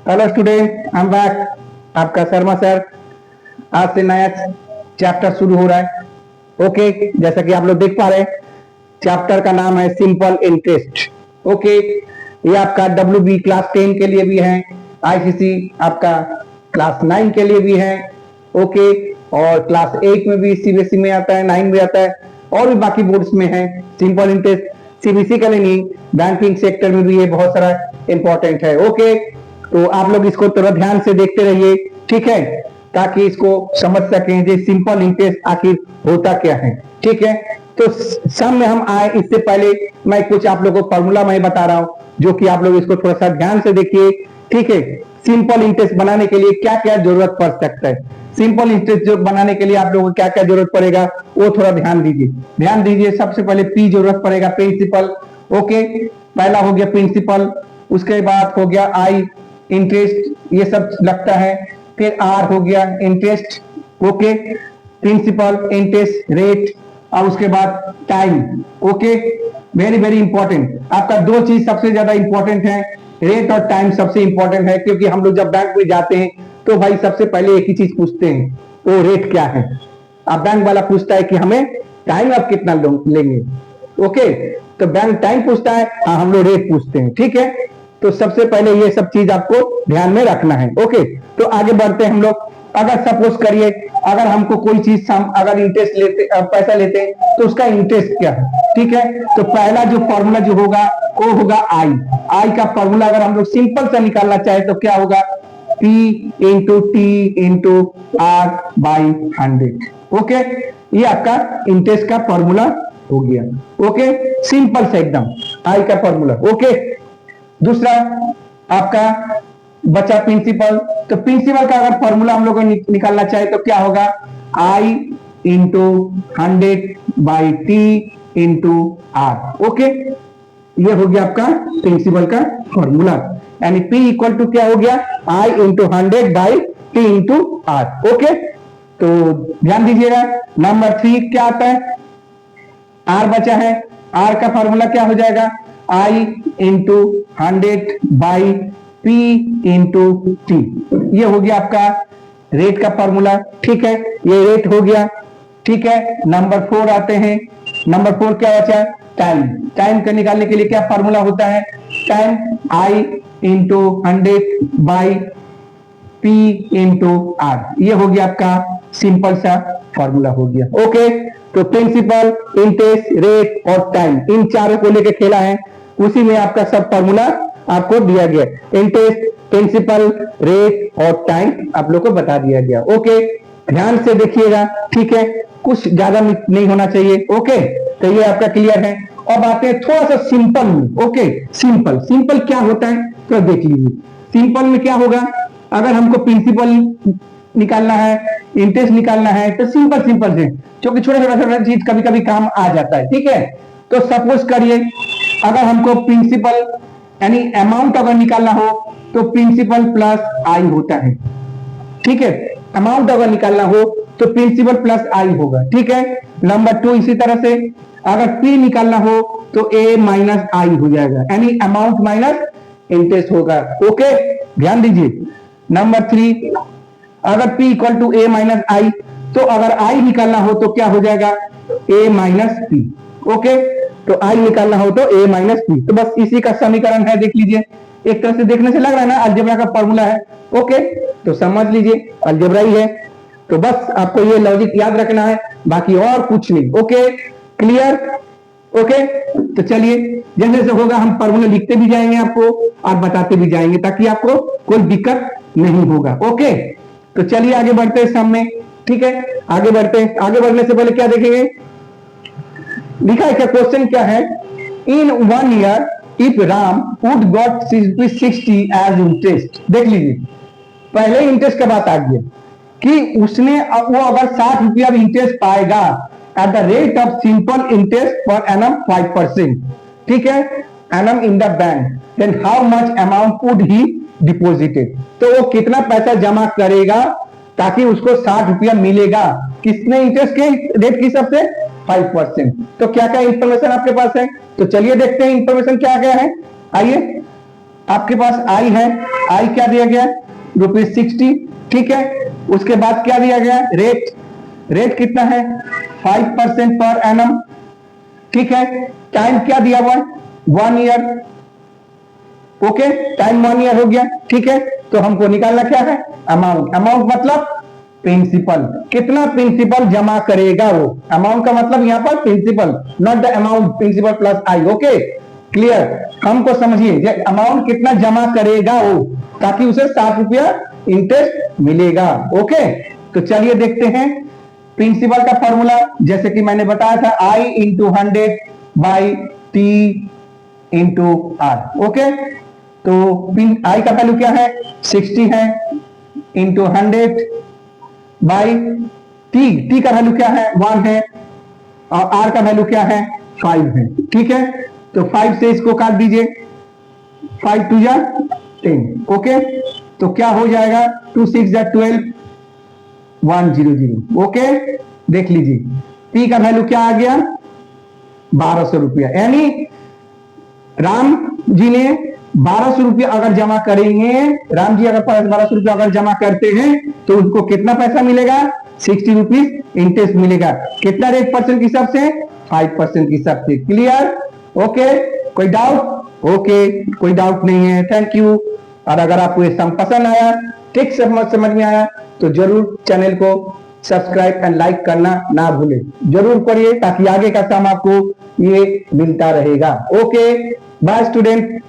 Hello student, I am back. आपका Sharma sir. आज से नया चैप्टर शुरू हो रहा है। ओके, जैसा कि आप लोग देख पा रहे हैं, चैप्टर का नाम है सिंपल इंटरेस्ट। ओके, ये आपका WB क्लास 10 के लिए भी है, ICC आपका क्लास 9 के लिए भी है। ओके, और क्लास 8 में भी CBSE में आता है, 9 में आता है, और भी बाकी बोर्ड्स में है। सिंपल इंटरेस्ट CBSE का नहीं, बैंकिंग सेक्टर में भी ये बहुत सारा इंपॉर्टेंट है। ओके, तो आप लोग इसको थोड़ा ध्यान से देखते रहिए, ठीक है, ताकि इसको समझ सकें कि सिंपल इंटरेस्ट आखिर होता क्या है। ठीक है, तो सम में हम आए इससे पहले मैं कुछ आप लोगों को फॉर्मूला मैं बता रहा हूं, जो कि आप लोग इसको थोड़ा सा ध्यान से देखिए। ठीक है, सिंपल इंटरेस्ट बनाने के लिए क्या क्या जरूरत पड़ सकता है, सिंपल इंटरेस्ट जो बनाने के लिए आप लोगों को क्या क्या जरूरत पड़ेगा वो थोड़ा ध्यान दीजिए। ध्यान दीजिए, सबसे पहले P जरूरत पड़ेगा, प्रिंसिपल। ओके, पहला हो गया प्रिंसिपल, उसके बाद हो गया I इंटरेस्ट, ये सब लगता है। फिर R हो गया interest. Okay, principal, interest, rate, और उसके बाद time. Okay, very very important. आपका दो चीज सबसे ज्यादा इंपॉर्टेंट है, रेट और टाइम सबसे इंपॉर्टेंट है, क्योंकि हम लोग जब बैंक में जाते हैं तो भाई सबसे पहले एक ही चीज पूछते हैं, वो रेट क्या है। अब बैंक वाला पूछता है कि हमें टाइम आप कितना लेंगे। ओके, तो बैंक टाइम पूछता है, हाँ हम लोग रेट पूछते हैं। ठीक है, तो सबसे पहले ये सब चीज आपको ध्यान में रखना है। ओके, तो आगे बढ़ते हैं हम लोग। अगर सपोज करिए, अगर हमको कोई चीज अगर इंटरेस्ट लेते पैसा लेते हैं तो उसका इंटरेस्ट क्या है। ठीक है, तो पहला जो फॉर्मूला जो होगा वो होगा आई का फॉर्मूला अगर हम लोग सिंपल सा निकालना चाहे तो क्या होगा, P into T into R by 100। Okay, ये आपका इंटरेस्ट का फॉर्मूला हो गया। ओके, सिंपल से एकदम आई का फॉर्मूला। ओके, दूसरा आपका बचा प्रिंसिपल। तो प्रिंसिपल का अगर फॉर्मूला हम लोग को निकालना चाहे तो क्या होगा, I into 100 by T into R। Okay, ये हो गया आपका प्रिंसिपल का फॉर्मूला, यानी P इक्वल टू क्या हो गया, I into 100 by T into R। Okay, तो ध्यान दीजिएगा। नंबर 3 क्या आता है, R बचा है, R का फॉर्मूला क्या हो जाएगा, I into 100 by P into T. ये हो गया आपका रेट का फॉर्मूला। ठीक है, ये रेट हो गया। ठीक है, नंबर 4 आते हैं। नंबर 4 क्या बचा, टाइम। टाइम का निकालने के लिए क्या फॉर्मूला होता है, time I into 100 by P into R। ये हो गया आपका सिंपल सा फॉर्मूला हो गया। ओके, तो प्रिंसिपल, इंटरेस्ट, रेट और टाइम, इन चारों को लेके खेला है, उसी में आपका सब फॉर्मूला आपको दिया गया। इंटरेस्ट, प्रिंसिपल, रेट और टाइम आप लोग को बता दिया गया। ओके, ध्यान से देखिएगा। ठीक है, कुछ ज्यादा नहीं होना चाहिए। ओके, तो ये आपका क्लियर है। अब आते हैं थोड़ा सा सिंपल में। ओके, सिंपल सिंपल क्या होता है तो देख लीजिए। सिंपल में क्या होगा, अगर हमको प्रिंसिपल निकालना है, इंटरेस्ट निकालना है, तो सिंपल सिंपल से, क्योंकि छोटा छोटा चीज कभी कभी काम आ जाता है। ठीक है, तो सपोज करिए अगर हमको प्रिंसिपल यानी अमाउंट अगर निकालना हो तो प्रिंसिपल प्लस आई होता है। ठीक है, अमाउंट अगर निकालना हो तो प्रिंसिपल प्लस आई होगा। ठीक है, नंबर 2 इसी तरह से अगर P निकालना हो तो A माइनस आई हो जाएगा, यानी अमाउंट माइनस इंटरेस्ट होगा। ओके, ध्यान दीजिए। नंबर 3 अगर P equal to A minus I, तो अगर I निकालना हो तो क्या हो जाएगा, A माइनस P। ओके, तो I निकालना हो तो A माइनस P, तो बस इसी का समीकरण है। देख लीजिए, एक तरह से देखने से लग रहा है ना अलजेब्रा का फॉर्मूला है। ओके, तो समझ लीजिए अलजेब्रा ही है, तो बस आपको ये लॉजिक याद रखना है, बाकी और कुछ नहीं। Okay, clear. ओके, तो चलिए जैसे जैसे होगा हम फॉर्मूला लिखते भी जाएंगे आपको और बताते भी जाएंगे, ताकि आपको कोई दिक्कत नहीं होगा। ओके, तो चलिए आगे बढ़ते हैं सामने। ठीक है, आगे बढ़ते हैं। आगे बढ़ने से पहले क्या देखेंगे, लिखा है क्या, क्वेश्चन क्या है, in 1 year if Ram would got 60 as interest. देख लीजिए, पहले इंटरेस्ट का बात आ गया कि उसने वो अगर 60 रुपया इंटरेस्ट पाएगा at the rate of simple interest per annum 5%। ठीक है, annum in the bank, then how much amount would he deposited. तो वो कितना पैसा जमा करेगा ताकि उसको 60 रुपया मिलेगा, किसने इंटरेस्ट के रेट की हिसाब से 5%। तो क्या क्या इंफॉर्मेशन आपके पास है, तो चलिए देखते हैं इंफॉर्मेशन क्या क्या है। आइए, आपके पास आई है, आई क्या दिया गया, ₹60, ठीक है। उसके बाद क्या दिया गया, रेट, रेट कितना है 5% पर एनम, ठीक है। टाइम क्या दिया हुआ है 1 ईयर, ओके, टाइम 1 ईयर हो गया, ठीक है। तो हमको निकालना क्या है, अमाउंट, अमाउंट मतलब प्रिंसिपल, कितना प्रिंसिपल जमा करेगा वो, अमाउंट का मतलब यहां पर principal, not the amount, principal plus I, okay clear. हमको समझिए अमाउंट कितना जमा करेगा वो, ताकि उसे 60 रुपया इंटरेस्ट मिलेगा, ओके। तो चलिए देखते हैं प्रिंसिपल का फॉर्मूला, जैसे कि मैंने बताया था I into 100 by T into R, okay. तो I का वैल्यू क्या है 60 है, इंटू 100 बाई T का वैल्यू क्या है 1 है, और R का वैल्यू क्या है 5 है, ठीक है। तो 5 से इसको काट दीजिए, 5 2 जा 10, ओके। तो क्या हो जाएगा 2 6 जा 12, 100, ओके। देख लीजिए P का वैल्यू क्या आ गया 1200 रुपया, यानी राम जी ने 1200 रुपया अगर जमा करेंगे, राम जी अगर 1200 रुपया अगर जमा करते हैं तो उनको कितना पैसा मिलेगा 60 रुपीज इंटरेस्ट मिलेगा, कितना रेट परसेंट के हिसाब से 5% के हिसाब से, क्लियर, ओके। कोई डाउट, ओके कोई डाउट नहीं है, थैंक यू। और अगर आपको ये सम पसंद आया, ठीक समझ में आया, तो जरूर चैनल को सब्सक्राइब एंड लाइक करना ना भूलें, जरूर करिए, ताकि आगे का सम आपको ये मिलता रहेगा, ओके। Bye student.